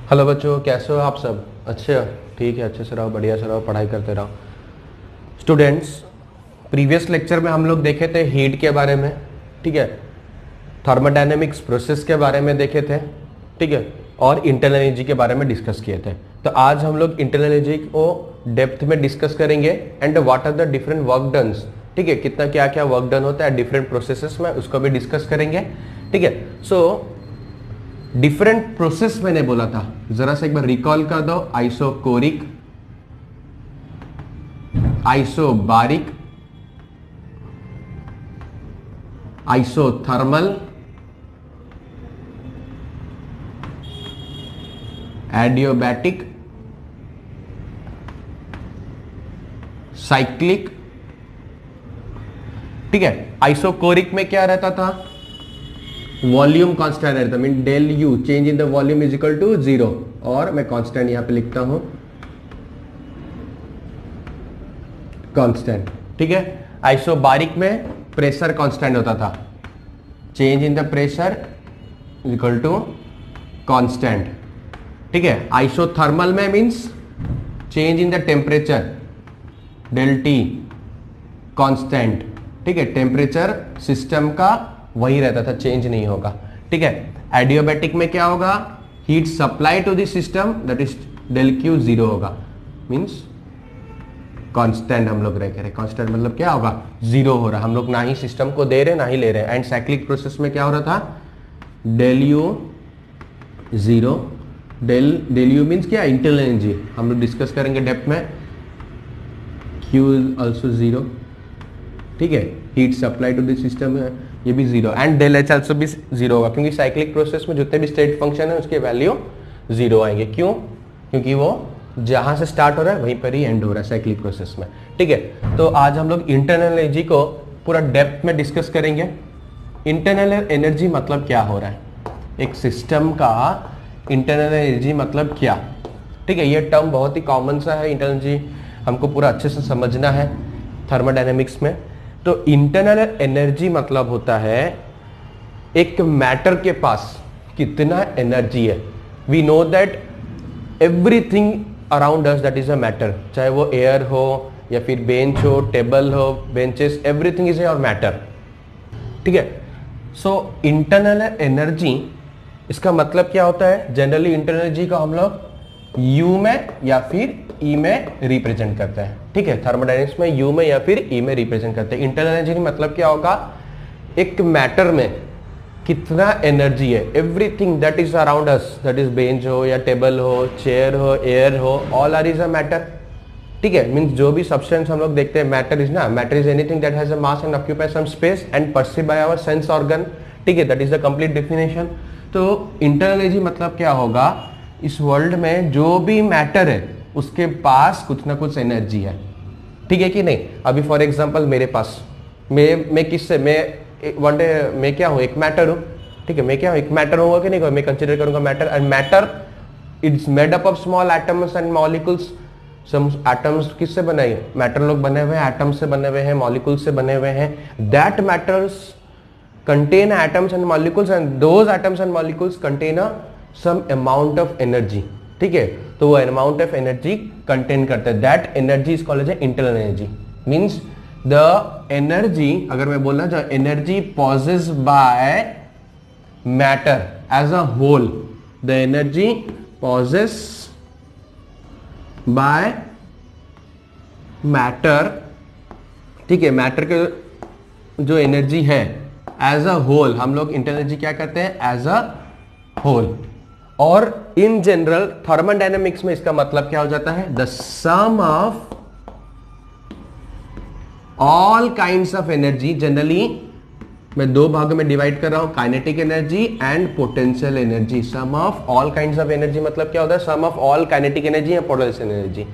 Hello बच्चों, कैसे हो आप सब? अच्छे हो? ठीक है, अच्छे से रहो, बढ़िया से रहो, पढ़ाई करते रहो। स्टूडेंट्स, प्रीवियस लेक्चर में हम लोग देखे थे हीट के बारे में, ठीक है, थर्मोडायनेमिक्स प्रोसेस के बारे में देखे थे, ठीक है, और इंटरनल एनर्जी के बारे में डिस्कस किए थे। तो आज हम लोग इंटरनल एनर्जी को डेप्थ में डिस्कस करेंगे and what are the different work duns, ठीक है, कितना क्या क्या वर्क डन होता है डिफरेंट प्रोसेसेस में, उसको भी डिस्कस करेंगे, ठीक है। सो डिफरेंट प्रोसेस मैंने बोला था, जरा सा एक बार रिकॉल कर दो। Isochoric, isobaric, isothermal, adiabatic, cyclic, ठीक है। आइसोकोरिक में क्या रहता था? वॉल्यूम कांस्टेंट रहता, mean del U change in the volume is equal to 0, और मैं कांस्टेंट यहां पे लिखता हूं कांस्टेंट, ठीक है। आइसोबारिक में प्रेशर कांस्टेंट होता था, change in the pressure is equal to constant, ठीक है। आइसोथर्मल में means change in the temperature, del T constant, ठीक है। टेम्परेचर सिस्टम का वही रहता था, चेंज नहीं होगा, ठीक है। एडियोबैटिक में क्या होगा? Heat supply to the system, that is del Q 0 होगा, मींस कांस्टेंट हम लोग रह रहे। कांस्टेंट मतलब क्या होगा? 0 हो रहा, हम लोग ना ही सिस्टम को दे रहे ना ही ले रहे। एंड साइक्लिक प्रोसेस में क्या हो रहा था? Del U 0, del U means क्या? इंटरनल एनर्जी, हम लोग डिस्कस करेंगे डेप्थ में। क्यू ऑल्सो 0, ठीक है। Heat supply to the system है, ये भी 0, एंड डेल एच ऑल्सो भी 0 होगा, क्योंकि साइक्लिक प्रोसेस में जितने भी स्टेट फंक्शन है उसके वैल्यू 0 आएंगे। क्यों? क्योंकि वो जहां से स्टार्ट हो रहा है वहीं पर ही एंड हो रहा है साइक्लिक प्रोसेस में, ठीक है। तो आज हम लोग इंटरनल एनर्जी को पूरा डेप्थ में डिस्कस करेंगे। इंटरनल एनर्जी मतलब क्या हो रहा है, एक सिस्टम का इंटरनल एनर्जी मतलब क्या, ठीक है। ये टर्म बहुत ही कॉमन सा है, इंटरनल एनर्जी हमको पूरा अच्छे से समझना है थर्मोडायनेमिक्स में। तो इंटरनल एनर्जी मतलब होता है एक मैटर के पास कितना एनर्जी है। We know that everything around us that is a matter, चाहे वो एयर हो या फिर बेंच हो, टेबल हो, benches, everything is your matter, ठीक है। सो इंटरनल एनर्जी, इसका मतलब क्या होता है? जनरली इंटरनल एनर्जी को हम लोग यू में या फिर ई में रिप्रेजेंट करते हैं, ठीक है। थर्मोडायनेमिक्स में यू में या फिर ई में रिप्रेजेंट करते हैं। इंटरनल एनर्जी मतलब क्या होगा? एक मैटर में कितना एनर्जी है, everything that is around us, that is bench हो या टेबल हो, चेयर हो, एयर हो, all are is a matter, ठीक है। मींस जो भी सब्सटेंस हम लोग देखते हैं मैटर इज ना, matter is anything that has a mass and occupy some space and perceive by our sense organ, ठीक है। That is the complete definition. तो इंटरनल एनर्जी मतलब क्या होगा? इस वर्ल्ड में जो भी मैटर है उसके पास कुछ ना कुछ एनर्जी है, ठीक है कि नहीं। अभी फॉर एग्जांपल मेरे पास, मैं किससे, मैं वन डे मैं क्या हूं? एक मैटर हूं, ठीक है। मैं क्या हूं? एक मैटर होगा कि नहीं, मैं कंसीडर करूंगा matter. And matter it's made up of small atoms and molecules. Some atoms किससे बने हैं? मैटर लोग बने हुए हैं, एटम्स से बने हुए हैं, मॉलिक्यूल्स से बने हुए हैं। That matters contain atoms and molecules and those atoms and molecules contain a some amount of energy, ठीक है। तो वो amount of energy contain करते हैं, that energy is called as internal energy, means the energy, अगर मैं बोलना चाहूँ energy possessed by matter as a whole, the energy possessed by matter, ठीक है। मैटर के जो एनर्जी है एज अ होल, हम लोग इंटरनल एनर्जी क्या करते हैं? As a whole. और इन जनरल थर्मोडायनेमिक्स में इसका मतलब क्या हो जाता है? The sum of all kinds of energy. Generally मैं दो भागों में डिवाइड कर रहा हूं, kinetic energy and potential energy. Sum of all kinds of energy मतलब क्या होता है? Sum of all kinetic energy या पोटेंशियल एनर्जी,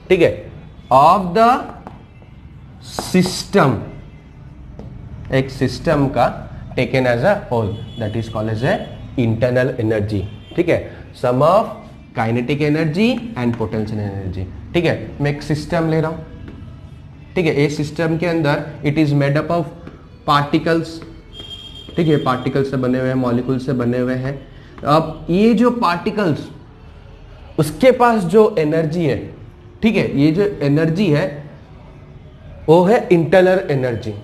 ठीक है, ऑफ द सिस्टम, एक सिस्टम का taken as a whole, that is called as a internal energy, ठीक है। Sum of kinetic energy and potential energy, ठीक है। मैं एक सिस्टम ले रहा हूं, ठीक है। इस सिस्टम के अंदर it is made up of particles, ठीक है, पार्टिकल्स से बने हुए हैं, मॉलिक्यूल से बने हुए हैं। अब ये जो पार्टिकल्स उसके पास जो एनर्जी है, ठीक है, ये जो एनर्जी है वो है इंटरनल एनर्जी।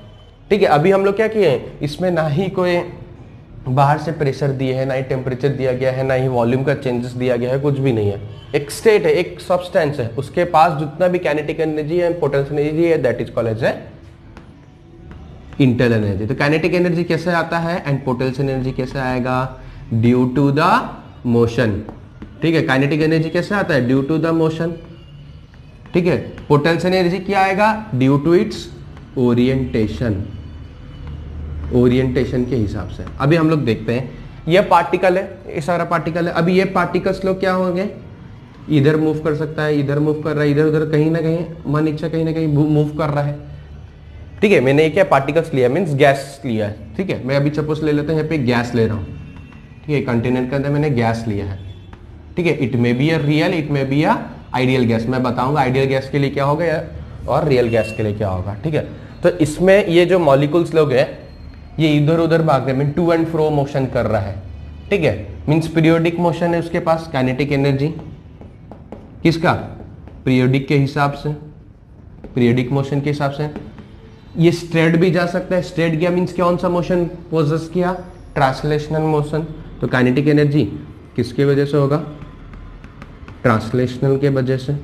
ठीक है, अभी हम लोग क्या किए हैं, इसमें ना ही कोई बाहर से प्रेशर दिए है, ना ही टेम्परेचर दिया गया है, ना ही वॉल्यूम का चेंजेस दिया गया है, कुछ भी नहीं है। एक स्टेट है, एक सब्सटेंस है, उसके पास जितना भी काइनेटिक एनर्जी है, पोटेंशियल एनर्जी है, that is called as a internal energy. तो काइनेटिक एनर्जी कैसे आता है एंड पोटेंशियल एनर्जी कैसे आएगा, ड्यू टू द मोशन। ठीक है, काइनेटिक एनर्जी कैसे आता है, ड्यू टू द मोशन। ठीक है, पोटेंशियल एनर्जी क्या आएगा, due to its orientation, orientation के हिसाब से। अभी हम लोग देखते हैं, ये पार्टिकल है, ये सारा पार्टिकल है। अभी ये पार्टिकल्स लोग क्या होंगे, इधर मूव कर सकता है, इधर मूव कर रहा है, इधर उधर कहीं ना कहीं मन इच्छा कहीं ना कहीं मूव कर रहा है। ठीक है, मैंने क्या पार्टिकल्स लिया, मीन्स गैस लिया है। ठीक है, मैं अभी सपोज ले लेते हैं, यहाँ पे गैस ले रहा हूँ। ठीक है, कंटेनर के अंदर मैंने गैस लिया है। ठीक है, it may be a real, it may be a ideal gas. मैं बताऊंगा आइडियल गैस के लिए क्या होगा और रियल गैस के लिए क्या होगा। ठीक है, तो इसमें ये जो मॉलिक्यूल्स लोग हैं ये इधर उधर भाग रहे हैं, टू एंड फ्रो मोशन कर रहा है। ठीक है, मीन्स पीरियोडिक मोशन है उसके पास। काइनेटिक एनर्जी किसका, पीरियोडिक के हिसाब से, पीरियोडिक मोशन के हिसाब से। ये स्ट्रेट भी जा सकता है, स्ट्रेट गया मीन्स कौन सा मोशन पोजेस किया, ट्रांसलेशनल मोशन। तो काइनेटिक एनर्जी किसके वजह से होगा, ट्रांसलेशनल के वजह से।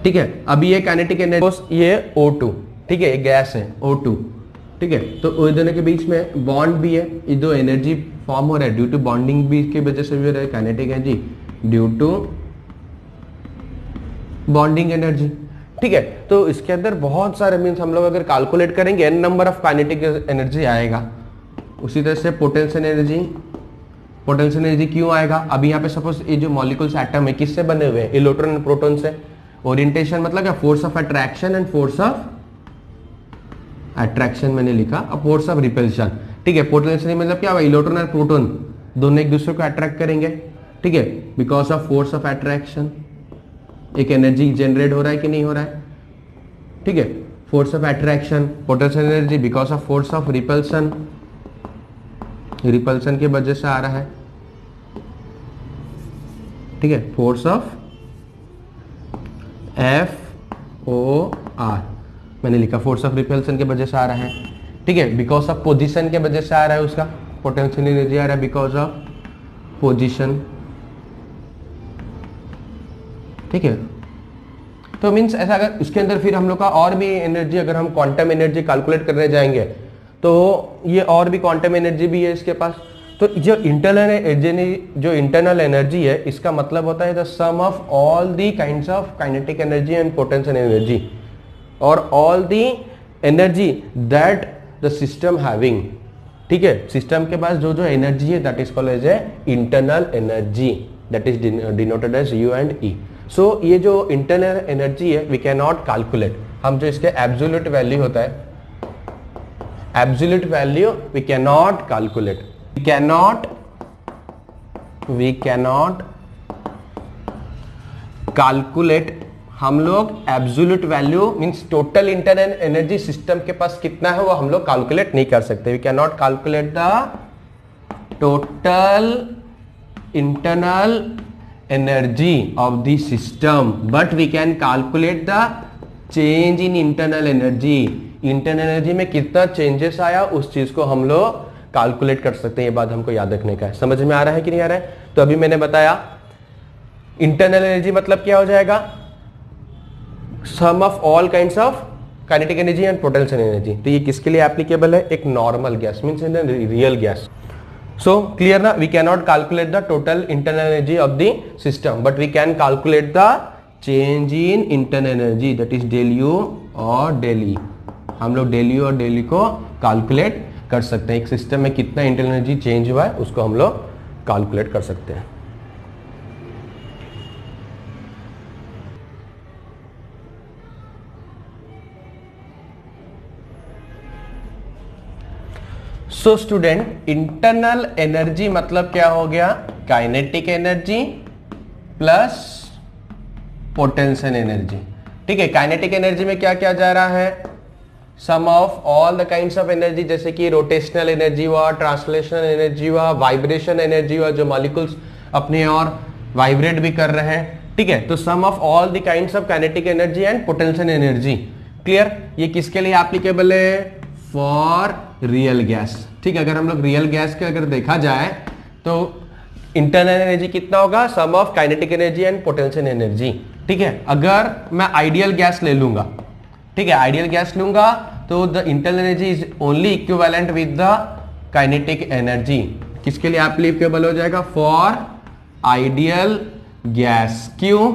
ठीक है, अभी ये काइनेटिक एनर्जी, ये O2, ठीक है, गैस है O2। ठीक है, तो दोनों के बीच में बॉन्ड भी है, ये जो एनर्जी फॉर्म हो रहा है ड्यू टू बॉन्डिंग भी की वजह से भी हो रहा है। Kinetic energy due to bonding energy. ठीक है, तो इसके अंदर बहुत सारे मीन्स हम लोग अगर कैलकुलेट करेंगे an number of kinetic energy आएगा। उसी तरह से पोटेंशियल एनर्जी, पोटेंशियल एनर्जी क्यों आएगा, अभी यहाँ पे सपोज ये जो मॉलिक्यूल्स एटम है किससे बने हुए हैं, इलेक्ट्रॉन एंड प्रोटॉन से। ओरिएंटेशन मतलब क्या, force of attraction and force of attraction मैंने लिखा, अब फोर्स ऑफ रिपल्शन। ठीक है, पोटेंशियल मतलब क्या हुआ, इलेक्ट्रॉन और प्रोटॉन दोनों एक दूसरे को अट्रैक्ट करेंगे। ठीक है, because of force of attraction एक एनर्जी जनरेट हो रहा है कि नहीं हो रहा है। ठीक है, force of attraction, potential energy because of force of repulsion, repulsion की वजह से आ रहा है। ठीक है, फोर्स ऑफ FOR मैंने लिखा, फोर्स ऑफ रिपल्सन के वजह से आ रहा है। ठीक है, बिकॉज ऑफ पोजीशन के वजह से आ रहा है, उसका पोटेंशियल एनर्जी आ रहा है बिकॉज ऑफ पोजीशन। ठीक है, तो मीन्स ऐसा अगर उसके अंदर फिर हम लोग का और भी एनर्जी, अगर हम क्वांटम एनर्जी कैलकुलेट करने जाएंगे तो ये और भी क्वांटम एनर्जी भी है इसके पास। तो जो इंटरनल एनर्जी है, इसका मतलब होता है the sum of all the kinds of kinetic energy and potential energy और all the energy that the system having. ठीक है, सिस्टम के पास जो जो एनर्जी है that is called as a internal energy, that is denoted as U and E। So ये जो इंटरनल एनर्जी है वी कैन नॉट कैलकुलेट, हम जो इसके एब्सोल्यूट वैल्यू होता है, absolute value we can not calculate, we can not calculate. हम लोग absolute value means total internal energy system के पास कितना है वो हम लोग कैलकुलेट नहीं कर सकते। We can not calculate the total internal energy of the system, but we can calculate the change in internal energy। Internal energy में कितना चेंजेस आया उस चीज को हम लोग कैलकुलेट कर सकते हैं। ये बात हमको याद रखने का है। समझ में आ रहा है कि नहीं आ रहा है? तो अभी मैंने बताया इंटरनल एनर्जी मतलब क्या हो जाएगा, sum of all kinds of kinetic energy and potential energy. तो ये किसके लिए एप्लीकेबल है, एक normal gas means in real gas. So clear na, we cannot calculate the total internal energy of the system, but we can calculate the change in internal energy, that is del U और del E। हम लोग del U और del E को calculate कर सकते हैं। एक system में कितना इंटरनल एनर्जी चेंज हुआ है उसको हम लोग calculate कर सकते हैं। सो स्टूडेंट, इंटरनल एनर्जी मतलब क्या हो गया, kinetic energy plus potential energy. ठीक है, काइनेटिक एनर्जी में क्या क्या जा रहा है, sum of all the kinds of energy, जैसे कि रोटेशनल एनर्जी हुआ, ट्रांसलेशनल एनर्जी हुआ, वाइब्रेशन एनर्जी हुआ, जो मॉलिक्यूल्स अपने और वाइब्रेट भी कर रहे हैं, ठीक है। तो sum of all the kinds of kinetic energy and potential energy, clear. ये किसके लिए एप्लीकेबल है? फॉर रियल गैस, ठीक है। अगर हम लोग रियल गैस के अगर देखा जाए तो इंटरनल एनर्जी कितना होगा? Sum of kinetic energy and potential energy, ठीक है। अगर मैं आइडियल गैस ले लूंगा, ठीक है, आइडियल गैस लूंगा तो the internal energy is only equivalent with the kinetic energy. किसके लिए एप्लीकेबल हो जाएगा? For ideal gas. क्यों?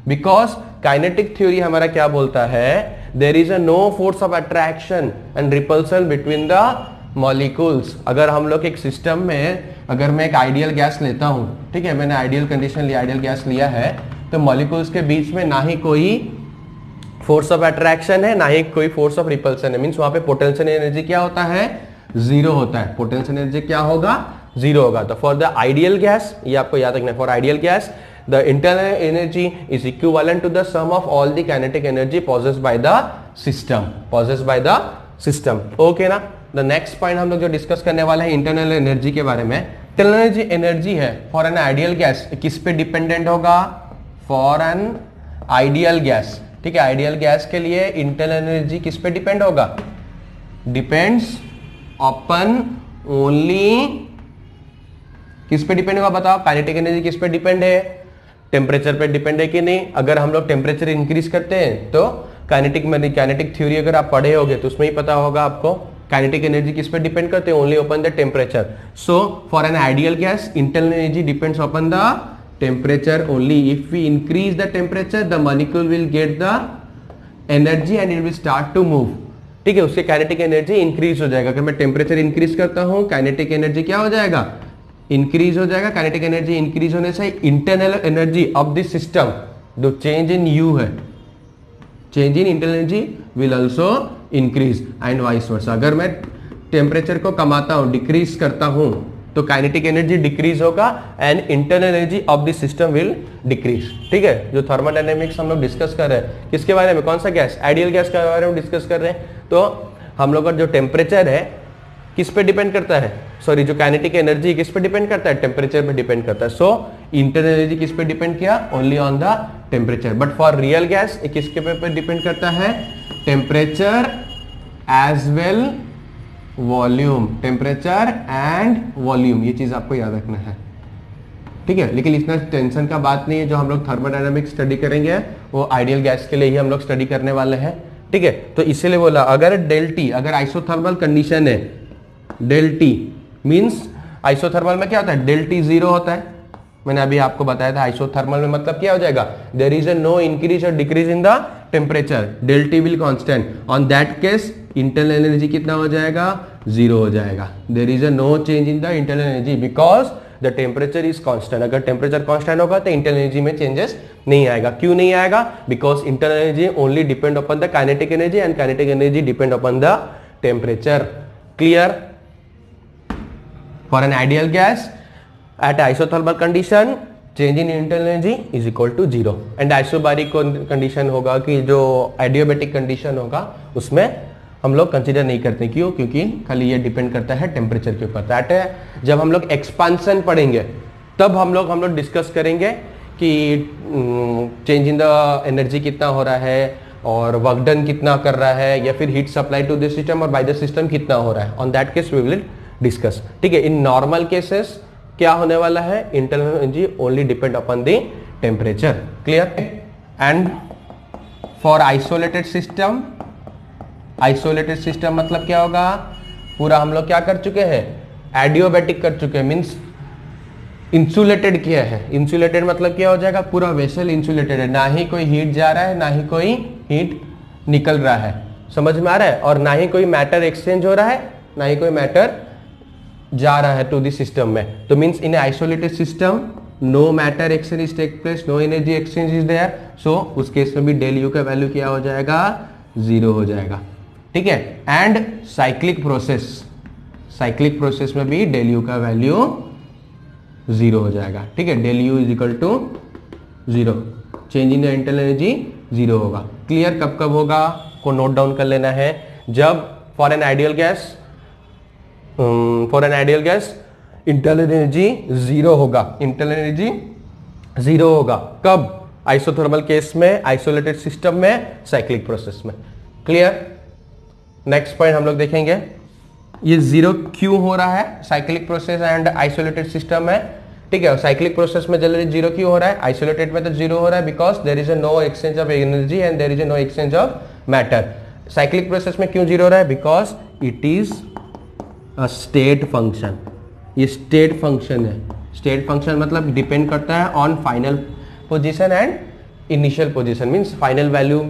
बिकॉज काइनेटिक थ्योरी हमारा क्या बोलता है? There is a no force of attraction and repulsion between the molecules. अगर हम लोग एक सिस्टम में, अगर मैं एक आइडियल गैस लेता हूं, ठीक है, मैंने आइडियल कंडीशन लिया, आइडियल गैस लिया है, तो मॉलिक्यूल्स के बीच में ना ही कोई फोर्स ऑफ अट्रैक्शन है, ना ही कोई फोर्स ऑफ रिपल्सन है। मींस वहां पे पोटेंशियल एनर्जी क्या होता है? जीरो होता है। पोटेंशियल एनर्जी क्या होगा? जीरो होगा। तो फॉर द आइडियल गैस, ये आपको याद रखना है, for ideal gas the internal energy is equivalent to the sum of all the kinetic energy possessed by the system, possessed by the system. Okay ना। द नेक्स्ट पॉइंट हम लोग जो discuss करने वाले हैं इंटरनल एनर्जी के बारे में। इंटरनल एनर्जी है फॉर एन आइडियल गैस, किस पे डिपेंडेंट होगा? फॉर एन आइडियल गैस, ठीक है। आइडियल गैस के लिए इंटरनल एनर्जी किस पे डिपेंड होगा? डिपेंड्स अपॉन ओनली, किस पे डिपेंड होगा बताओ? काइनेटिक एनर्जी किस पे डिपेंड है? टेम्परेचर पे डिपेंड है कि नहीं? अगर हम लोग टेम्परेचर इंक्रीज करते हैं तो काइनेटिक थ्योरी अगर आप पढ़े होगे तो उसमें ही पता होगा आपको काइनेटिक एनर्जी किस पे डिपेंड करते हैं? Only upon the temperature. So for an ideal gas internal energy depends upon the temperature only. If we increase the temperature the molecule will get the energy and it will start to move, ठीक है। उसके kinetic energy increase हो जाएगा। अगर मैं temperature increase करता हूं, kinetic energy क्या हो जाएगा? इंक्रीज हो जाएगा। काइनेटिक एनर्जी इंक्रीज होने से internal energy of this system, जो चेंज इन यू है, change in internal energy will also increase and vice versa. अगर मैं टेम्परेचर को कमाता हूं, डिक्रीज करता हूं, तो काइनेटिक एनर्जी डिक्रीज होगा and internal energy of this system will decrease, ठीक है। जो थर्मोडायनेमिक्स हम लोग डिस्कस कर रहे हैं, किसके बारे में? कौन सा गैस? आइडियल गैस के बारे में डिस्कस कर रहे हैं। तो हम लोग का जो टेम्परेचर है किस पे डिपेंड करता है? सॉरी, जो काइनेटिक एनर्जी किस पे डिपेंड करता है? टेम्परेचर पे डिपेंड करता है। सो इंटरनल एनर्जी किस पे डिपेंड किया? Only on the temperature. But for real gas किसके पे डिपेंड करता है? Temperature as well volume, temperature and volume, ये चीज आपको याद रखना है, ठीक है। लेकिन इतना टेंशन का बात नहीं है। जो हम लोग थर्मोडायनामिक्स स्टडी करेंगे वो आइडियल गैस के लिए ही हम लोग स्टडी करने वाले हैं, ठीक है। तो इसीलिए बोला अगर डेल टी, अगर आइसोथर्मल कंडीशन है, डेल टी मीन्स आइसोथर्मल में क्या होता है? डेल टी जीरो होता है। मैंने अभी आपको बताया था आइसोथर्मल में मतलब क्या हो जाएगा? There is a no increase और decrease in the temperature, del T will constant. On that case internal energy कितना हो जाएगा? जीरो हो जाएगा। There is a no change in the internal energy because the temperature is constant. अगर temperature constant होगा तो internal energy में changes नहीं आएगा। क्यों नहीं आएगा? Because internal energy only depend upon the kinetic energy and kinetic energy depend upon the temperature. Clear? For an ideal gas at isothermal condition change in internal energy is equal to zero and isobaric condition होगा कि जो adiabatic condition होगा उसमें हम लोग consider नहीं करते। क्यों? क्योंकि खाली ये डिपेंड करता है टेम्परेचर के ऊपर। दैट है जब हम लोग एक्सपांसन पढ़ेंगे तब हम लोग डिस्कस करेंगे कि चेंज इन द एनर्जी कितना हो रहा है और वर्क डन कितना कर रहा है, या फिर heat supply to the system और बाय द सिस्टम कितना हो रहा है। On that case we will discuss, ठीक है। इन नॉर्मल केसेस क्या होने वाला है? Internal energy only depend upon the temperature. Clear? And for isolated system, isolated system मतलब क्या होगा? पूरा हम लोग क्या कर चुके हैं? एडियोबैटिक कर चुके हैं, मीन्स इंसुलेटेड किया है। इंसुलेटेड मतलब क्या हो जाएगा? पूरा वेसल इंसुलेटेड है, ना ही कोई हीट जा रहा है ना ही कोई हीट निकल रहा है। समझ में आ रहा है? और ना ही कोई मैटर एक्सचेंज हो रहा है ना ही कोई मैटर जा रहा है टू द सिस्टम में। तो means in isolated system no matter exchange take place, no energy exchange is there. So उस केस में भी डेल यू का वैल्यू क्या हो जाएगा? जीरो हो जाएगा, ठीक है। And cyclic process, cyclic process में भी डेल यू का वैल्यू जीरो हो जाएगा, ठीक है। Del U is equal to zero, change in the internal energy zero होगा। क्लियर? कब कब होगा को नोट डाउन कर लेना है। जब for an ideal gas, for an ideal gas internal energy zero होगा, इंटरनल एनर्जी जीरो होगा। कब? आइसोथर्मल केस में, आइसोलेटेड सिस्टम में, साइक्लिक प्रोसेस में। क्लियर? नेक्स्ट पॉइंट हम लोग देखेंगे, ये जीरो क्यों हो रहा है cyclic process and isolated system में। ठीक है, साइक्लिक प्रोसेस में जनरली जीरो क्यों हो रहा है, आइसोलेटेड में तो जीरो हो रहा है because there is no exchange of energy and there is no exchange of matter. Cyclic process में क्यों जीरो हो रहा है, because it is a state function. ये स्टेट फंक्शन है। स्टेट फंक्शन मतलब डिपेंड करता है on final position and initial position, means final value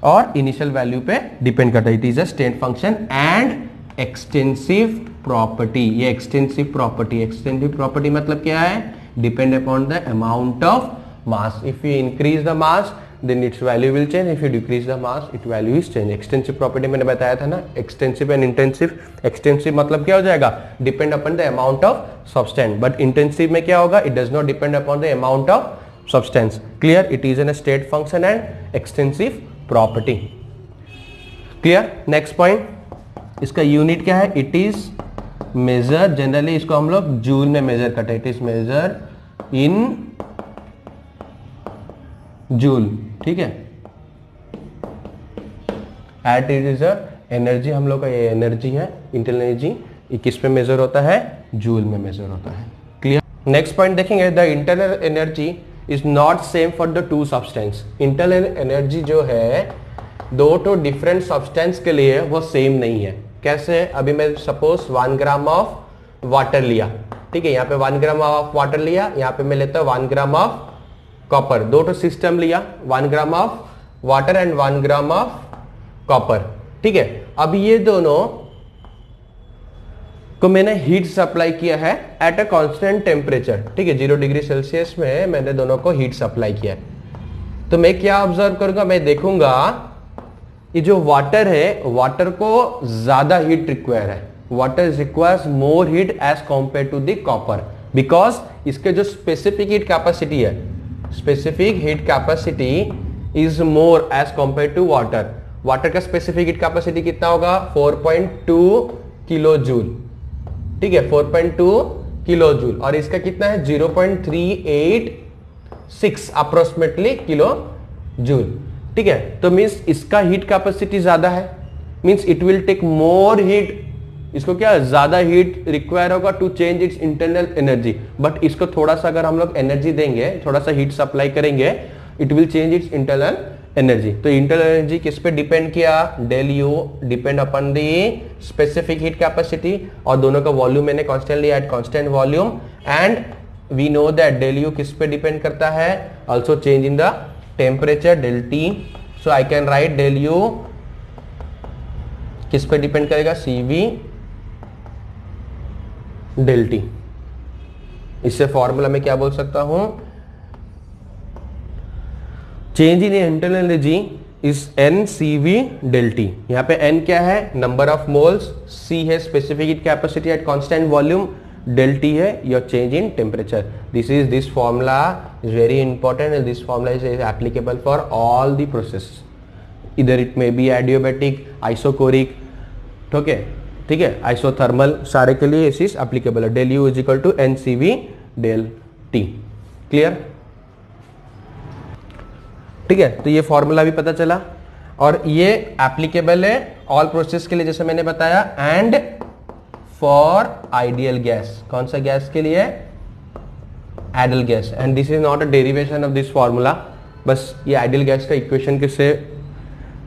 और इनिशियल वैल्यू पे डिपेंड करता है। It is a state function and extensive property. ये एक्सटेंसिव प्रॉपर्टी मतलब क्या है, depend upon the amount of mass. If you increase the mass then its value will change, if you decrease the mass its value is change। Extensive property मैंने बताया था ना, extensive and intensive. Extensive मतलब क्या हो जाएगा, depend upon the amount of substance, but intensive में क्या होगा, it does not depend upon the amount of substance. Clear? It is an state function and extensive property. Clear? Next point, इसका unit क्या है, इट इज मेजर, जनरली इसको हम लोग joule में मेजर करते हैं। It is measure in joule. ठीक है, एट इट इज एनर्जी, हम लोग का ये एनर्जी है, इंटरनल एनर्जी, ये किस पे मेजर होता है, जूल में मेजर होता है। क्लियर? नेक्स्ट पॉइंट देखेंगे, the internal energy is not same for the two substance. Internal energy जो है दो तो डिफरेंट सब्सटेंस के लिए वो सेम नहीं है। कैसे? अभी मैं सपोज 1 ग्राम ऑफ वाटर लिया, ठीक है, यहाँ पे 1 ग्राम ऑफ वाटर लिया, यहाँ पे मैं लेता हूँ 1 ग्राम ऑफ कॉपर। दो तो सिस्टम लिया, 1 gram of water and 1 gram of copper. ठीक है, अब ये दोनों को मैंने हीट सप्लाई किया है एट अ कांस्टेंट टेम्परेचर। ठीक है, 0 डिग्री सेल्सियस में मैंने दोनों को हीट सप्लाई किया है। तो मैं क्या ऑब्जर्व करूंगा, मैं देखूंगा ये जो वाटर है, वाटर को ज्यादा हीट रिक्वायर है। Water requires more heat as compare to the copper, because इसके जो स्पेसिफिक हीट कैपेसिटी है, specific heat capacity is more as compare to water. Water का स्पेसिफिक हीट कैपेसिटी कितना होगा, 4.2 किलो जूल। ठीक है, 4.2 किलो जूल, और इसका कितना है 0.386 अप्रोक्सीमेटली किलो जूल। ठीक है, तो मींस इसका हीट कैपेसिटी ज्यादा है, means it will take more heat, इसको क्या ज्यादा हीट रिक्वायर होगा to change its internal energy. But इसको थोड़ा सा अगर हम लोग एनर्जी देंगे, थोड़ा सा हीट सप्लाई करेंगे, it will change its internal energy. तो इंटरनल एनर्जी किस पे डिपेंड किया, del U depend upon the specific heat capacity, और दोनों का वॉल्यूम मैंने कांस्टेंट लिया at constant volume, and we know that del U किस पे डिपेंड करता है, also change in the temperature del T. So I can write del U किस पे डिपेंड करेगा, CV डेल टी। इससे फॉर्मूला में क्या बोल सकता हूं, change in internal energy is NCV del T. यहां पे N क्या है, नंबर ऑफ मोल्स, C है specific heat capacity at constant volume, del T है your change in temperature. This formula is very important and this formula is applicable for all the process, इधर it may be adiabatic, isochoric, ठीक है, isothermal, सारे के लिए इस चीज applicable है। Del U is equal to NCV del T. Clear? ठीक है, तो ये फॉर्मूला भी पता चला, और ये एप्लीकेबल है ऑल प्रोसेस के लिए जैसे मैंने बताया, एंड फॉर आइडियल गैस। कौन सा गैस के लिए, ideal gas. And this is not a derivation of this formula, बस ये आइडियल गैस का इक्वेशन किससे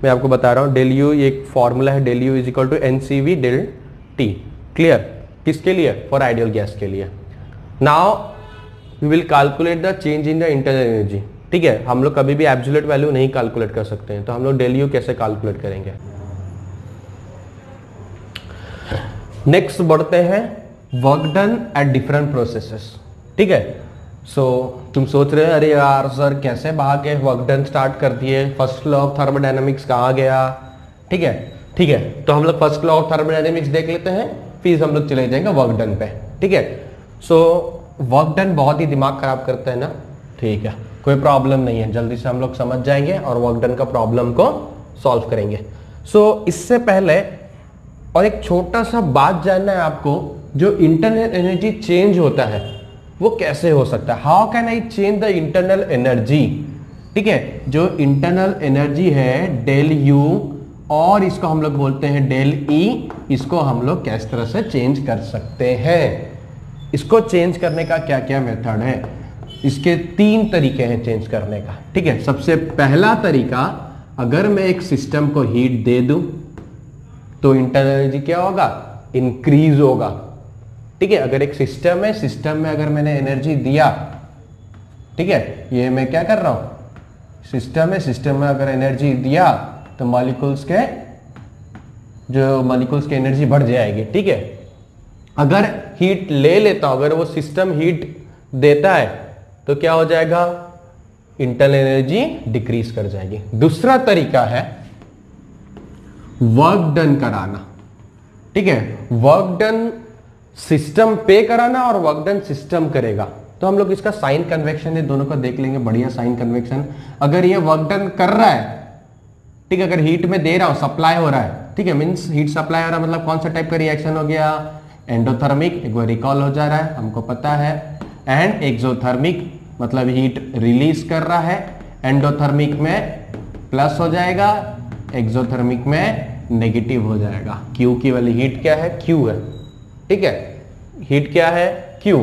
मैं आपको बता रहा हूं। डेल यू ये एक फॉर्मूला है, del U is equal to NCV del T. Clear? किसके लिए, फॉर आइडियल गैस के लिए। Now we will calculate the change in the internal energy. ठीक है, हम लोग कभी भी एब्सोल्यूट वैल्यू नहीं कैलकुलेट कर सकते हैं, तो हम लोग डेल यू कैसे कैलकुलेट करेंगे। नेक्स्ट बढ़ते हैं work done at different processes. ठीक है, सो तुम सोच रहे हो अरे यार सर कैसे भाग के वर्क डन स्टार्ट कर दिए, फर्स्ट लॉ ऑफ थर्मोडायनामिक्स कहाँ गया। ठीक है, तो हम लोग फर्स्ट लॉ ऑफ थर्मोडायनामिक्स देख लेते हैं, फिर हम लोग चले जाएंगे वर्क डन पे। ठीक है, सो वर्क डन बहुत ही दिमाग खराब करता है ना। ठीक है, कोई प्रॉब्लम नहीं है, जल्दी से हम लोग समझ जाएंगे और वर्क डन का प्रॉब्लम को सॉल्व करेंगे। सो इससे पहले और एक छोटा सा बात जानना है आपको, जो इंटरनल एनर्जी चेंज होता है, वो कैसे हो सकता है? How can I change the internal energy? ठीक है, जो इंटरनल एनर्जी है डेल यू और इसको हम लोग बोलते हैं डेल ई, इसको हम लोग किस तरह से चेंज कर सकते हैं? इसको चेंज करने का क्या क्या मेथड है? इसके 3 तरीके हैं चेंज करने का। ठीक है, सबसे पहला तरीका, अगर मैं एक सिस्टम को हीट दे दूं तो इंटरनल एनर्जी क्या होगा? इंक्रीज होगा। ठीक है, अगर एक सिस्टम है, सिस्टम में अगर मैंने एनर्जी दिया, ठीक है, ये मैं क्या कर रहा हूं, सिस्टम है, सिस्टम में अगर एनर्जी दिया तो मॉलिक्यूल्स की एनर्जी बढ़ जाएगी। ठीक है, अगर हीट ले लेता हूं, अगर वो सिस्टम हीट देता है तो क्या हो जाएगा? इंटरनल एनर्जी डिक्रीज कर जाएगी। दूसरा तरीका है वर्क डन कराना। ठीक है, वर्क डन सिस्टम पे कराना और वर्क डन सिस्टम करेगा। तो हम लोग इसका साइन कन्वेक्शन है, दोनों को देख लेंगे। बढ़िया साइन कन्वेक्शन, अगर ये वर्क डन कर रहा है, ठीक है, अगर हीट में दे रहा हूं, सप्लाई हो रहा है, ठीक है, मींस हीट सप्लाई हो रहा है, मतलब कौन सा टाइप का रिएक्शन हो गया? एंडोथर्मिक, एक बार रिकॉल हो जा रहा है, हमको पता है। एंड एक्सोथर्मिक, मतलब हीट रिलीज कर रहा है। एंडोथर्मिक में प्लस हो जाएगा, एक्सोथर्मिक में नेगेटिव हो जाएगा। क्यू की वाली हीट क्या है? क्यू है। ठीक है, हीट क्या है? क्यू।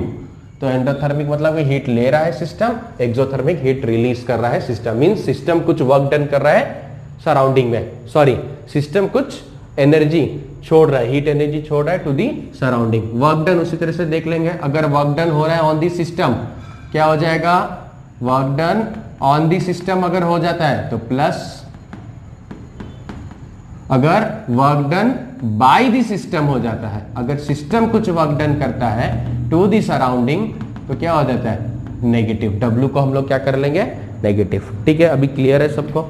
तो एंडोथर्मिक मतलब हीट ले रहा है सिस्टम, एक्सोथर्मिक हीट रिलीज कर रहा है सिस्टम। मींस सिस्टम कुछ वर्क डन कर रहा है सराउंडिंग में, सॉरी, सिस्टम कुछ एनर्जी छोड़ रहा है, हीट एनर्जी छोड़ रहा है to the surrounding. Work done उसी तरह से देख लेंगे, अगर वर्क डन हो रहा है ऑन दी सिस्टम, क्या हो जाएगा? Work done on the system अगर हो जाता है तो प्लस, अगर work done by the system हो जाता है, अगर सिस्टम कुछ वर्क डन करता है टू दी सराउंडिंग तो क्या हो जाता है? नेगेटिव। डब्ल्यू को हम लोग क्या कर लेंगे? नेगेटिव। ठीक है, अभी क्लियर है सबको?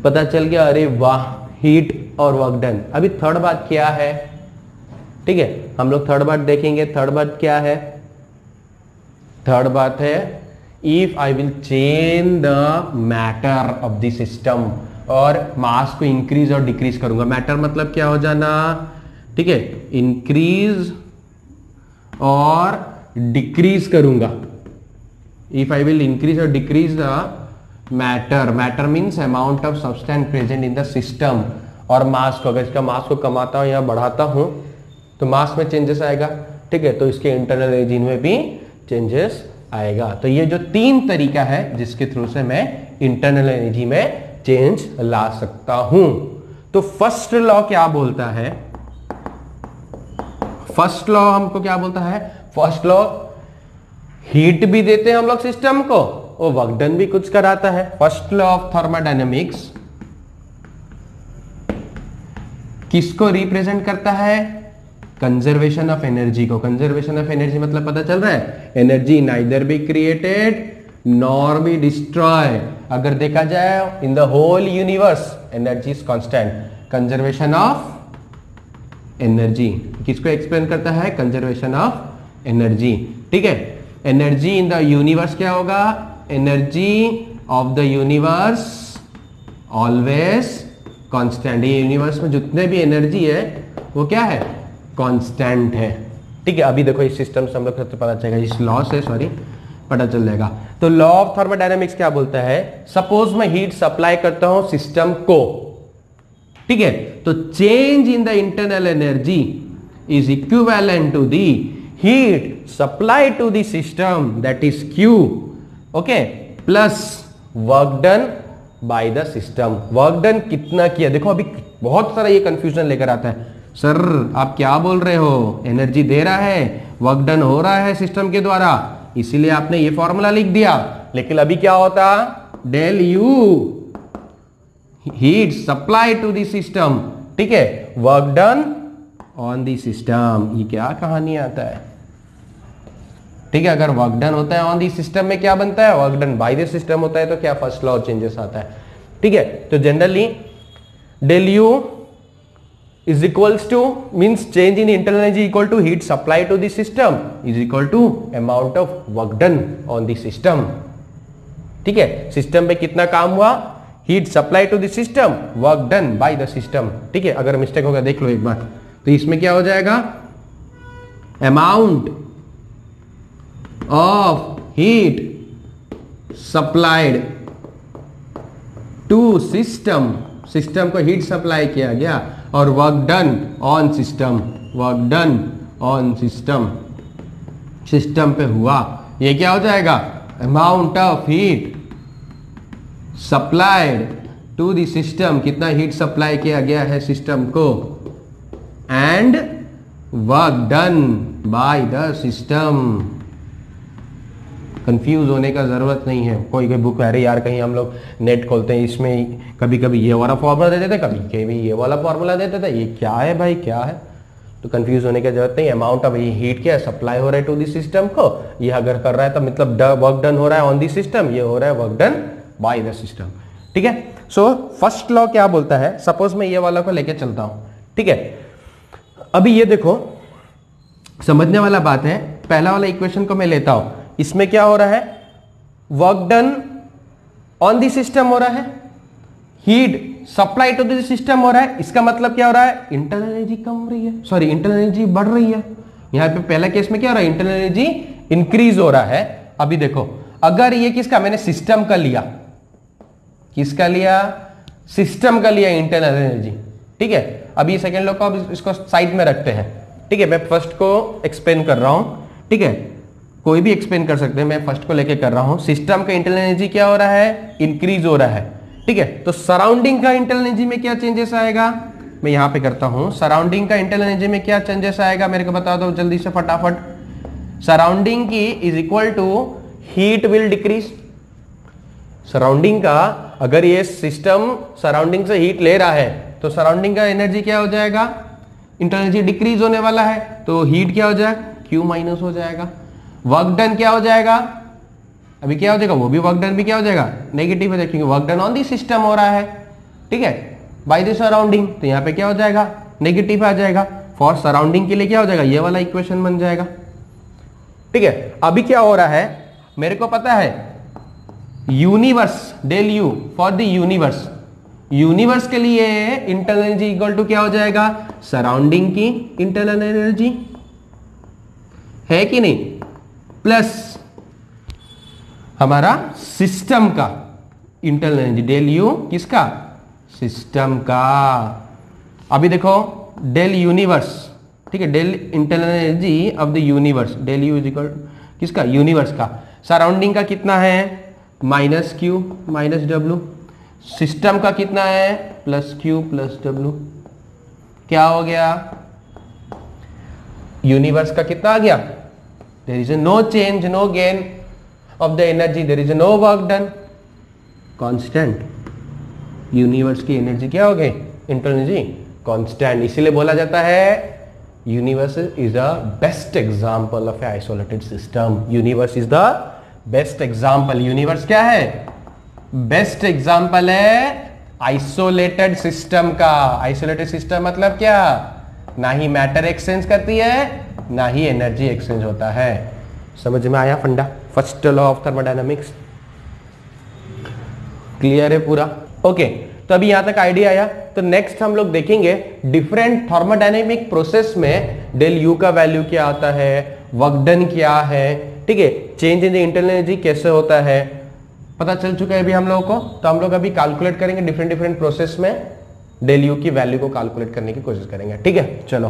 पता चल गया? अरे वाह, हीट और वर्क डन। अभी थर्ड बात क्या है? ठीक है, हम लोग थर्ड बात देखेंगे। थर्ड बात क्या है? थर्ड बात है if I will change the matter of the system, और मास को इंक्रीज और डिक्रीज करूंगा। मैटर मतलब क्या हो जाना? ठीक है, इंक्रीज और डिक्रीज करूंगा। इफ आई विल इंक्रीज और decrease the matter, matter means amount of substance present in the system, और मास को, अगर इसका मास को कमाता हूं या बढ़ाता हूं तो मास में चेंजेस आएगा। ठीक है, तो इसके इंटरनल एनर्जी में भी चेंजेस आएगा। तो ये जो 3 तरीका है जिसके थ्रू से मैं इंटरनल एनर्जी में चेंज ला सकता हूं। तो फर्स्ट लॉ क्या बोलता है? फर्स्ट लॉ हमको क्या बोलता है? फर्स्ट लॉ, हीट भी देते हैं हम लोग सिस्टम को और वर्क डन भी कुछ कराता है। फर्स्ट लॉ ऑफ थर्मोडायनेमिक्स किसको रिप्रेजेंट करता है? कंजर्वेशन ऑफ एनर्जी को। कंजर्वेशन ऑफ एनर्जी मतलब पता चल रहा है, energy neither be created nor be destroy. अगर देखा जाए in the whole universe energy is constant. Conservation of energy किसको एक्सप्लेन करता है? Conservation of energy. ठीक है, एनर्जी इन द यूनिवर्स क्या होगा? Energy of the universe always constant. ये यूनिवर्स में जितने भी एनर्जी है वो क्या है? कांस्टेंट है। ठीक है, अभी देखो इस सिस्टम से हम लोग पता चलेगा, इस लॉ से सॉरी पता चल जाएगा। तो लॉ ऑफ थर्मोडायनेमिक्स क्या बोलता है? सपोज मैं हीट सप्लाई करता हूं सिस्टम को, ठीक है, तो change in the internal energy is equivalent to the heat supply to the system that is Q, okay, plus work done by the system. Work done कितना किया? देखो अभी बहुत सारा ये कंफ्यूजन लेकर आता है, सर आप क्या बोल रहे हो, एनर्जी दे रहा है, वर्क डन हो रहा है सिस्टम के द्वारा, इसीलिए आपने ये फॉर्मूला लिख दिया, लेकिन अभी क्या होता? Del U heat supply to the system, ठीक है, work done on the system. ये क्या कहानी आता है? ठीक है, अगर वर्क डन होता है ऑन दी सिस्टम में क्या बनता है? Work done by the system होता है, तो क्या फर्स्ट लॉ चेंजेस आता है। ठीक है, तो generally del U is equals to means change in internal energy equal to heat supply to the system is equal to amount of work done on the system। ठीक है, system पे कितना काम हुआ? Heat supply to the system, work done by the system. ठीक है, अगर mistake होगा देख लो एक बार, तो इसमें क्या हो जाएगा? Amount of heat supplied to system, system को हीट सप्लाई किया गया, और work done on system, work done on system, system पे हुआ, ये क्या हो जाएगा, amount of heat supplied to the system, कितना हीट सप्लाई किया गया है सिस्टम को, and work done by the system. Confuse होने का जरूरत नहीं है। कोई कोई बुक, अरे यार कहीं हम लोग नेट खोलते हैं, इसमें कभी कभी ये वाला फॉर्मूला देते थे, कभी कभी ये वाला फॉर्मूला देते थे, ये क्या है भाई, क्या है, तो कंफ्यूज होने की जरूरत नहीं। अमाउंट ऑफ हीट क्या सप्लाई हो रहा है टू दी सिस्टम को, ये अगर कर रहा है तो मतलब वर्क डन हो रहा है ऑन दी सिस्टम, ये हो रहा है work done by the system. ठीक है, सो फर्स्ट लॉ क्या बोलता है, सपोज मैं ये वाला को लेके चलता हूं, ठीक है। अभी ये देखो, समझने वाला बात है, पहला वाला इक्वेशन को मैं लेता हूं, इसमें क्या हो रहा है, work done on the system हो रहा है, heat supply to the system हो रहा है, इसका मतलब क्या हो रहा है, इंटरनल एनर्जी कम हो रही है, सॉरी इंटरनल एनर्जी बढ़ रही है। यहां पे पहला केस में क्या हो रहा है, इंटरनल एनर्जी इंक्रीज हो रहा है। अभी देखो, अगर ये किसका, मैंने सिस्टम का लिया, किसका लिया, सिस्टम का लिया इंटरनल एनर्जी, ठीक है। अभी सेकेंड लॉ को अब इसको साइड में रखते हैं, ठीक है। मैं फर्स्ट को एक्सप्लेन कर रहा हूं, ठीक है, कोई भी एक्सप्लेन कर सकते हैं, मैं फर्स्ट को लेके कर रहा हूं। सिस्टम का इंटरनल एनर्जी क्या हो रहा है, इंक्रीज हो रहा है, ठीक है। तो सराउंडिंग का इंटरनल एनर्जी में क्या चेंजेस आएगा, मैं यहां पे करता हूं, सराउंडिंग का इंटरनल एनर्जी में क्या चेंजेस आएगा, मेरे को बता दो जल्दी से फटाफट। सराउंडिंग की is equal to heat will decrease, surrounding का, अगर ये सिस्टम सराउंडिंग से हीट ले रहा है तो सराउंडिंग का एनर्जी क्या हो जाएगा, इंटरनल एनर्जी डिक्रीज होने वाला है, तो हीट क्या हो जाएगा, Q माइनस हो जाएगा। वर्क डन क्या हो जाएगा, अभी क्या हो जाएगा, वो भी वर्क डन भी क्या हो जाएगा, नेगेटिव हो जाएगा, क्योंकि work done on the system हो रहा है, ठीक है, बाय द सराउंडिंग, तो यहां पे क्या हो जाएगा, नेगेटिव आ जाएगा। फॉर सराउंडिंग के लिए क्या हो जाएगा, ये वाला इक्वेशन बन जाएगा, ठीक है। अभी क्या हो रहा है, मेरे को पता है universe, del U for the universe, universe के लिए इंटरनल एनर्जी इक्वल टू क्या हो जाएगा, सराउंडिंग की इंटरनल एनर्जी, है कि नहीं, प्लस हमारा सिस्टम का इंटरनल एनर्जी, डेल यू किसका, सिस्टम का। अभी देखो, डेल यूनिवर्स, ठीक है, del internal energy of the universe, del U is equal किसका, यूनिवर्स का। सराउंडिंग का कितना है, minus Q minus W, system का कितना है, प्लस क्यू प्लस डब्ल्यू, क्या हो गया, यूनिवर्स का कितना आ गया, there is no change, no gain of the energy, there is no work done, constant. Universe की एनर्जी क्या हो गई, इंटरनल एनर्जी कांस्टेंट, इसीलिए बोला जाता है universe is the best example of A isolated system. Universe is the best example, universe क्या है, बेस्ट एग्जांपल है आइसोलेटेड सिस्टम का। आइसोलेटेड सिस्टम मतलब क्या, ना ही मैटर एक्सचेंज करती है, ना ही एनर्जी एक्सचेंज होता है। समझ में आया फंडा, first law of thermodynamics, clear है पूरा, ओके। तो अभी यहां तक आइडिया आया। तो नेक्स्ट हम लोग देखेंगे डिफरेंट थर्मोडायनेमिक प्रोसेस में डेल यू का वैल्यू क्या आता है, वर्क डन क्या है, ठीक है, change in the internal energy कैसे होता है, पता चल चुका है अभी हम लोगों को। तो हम लोग अभी कैलकुलेट करेंगे डिफरेंट डिफरेंट प्रोसेस में डेल यू की वैल्यू को कैलकुलेट करने की कोशिश करेंगे, ठीक है। चलो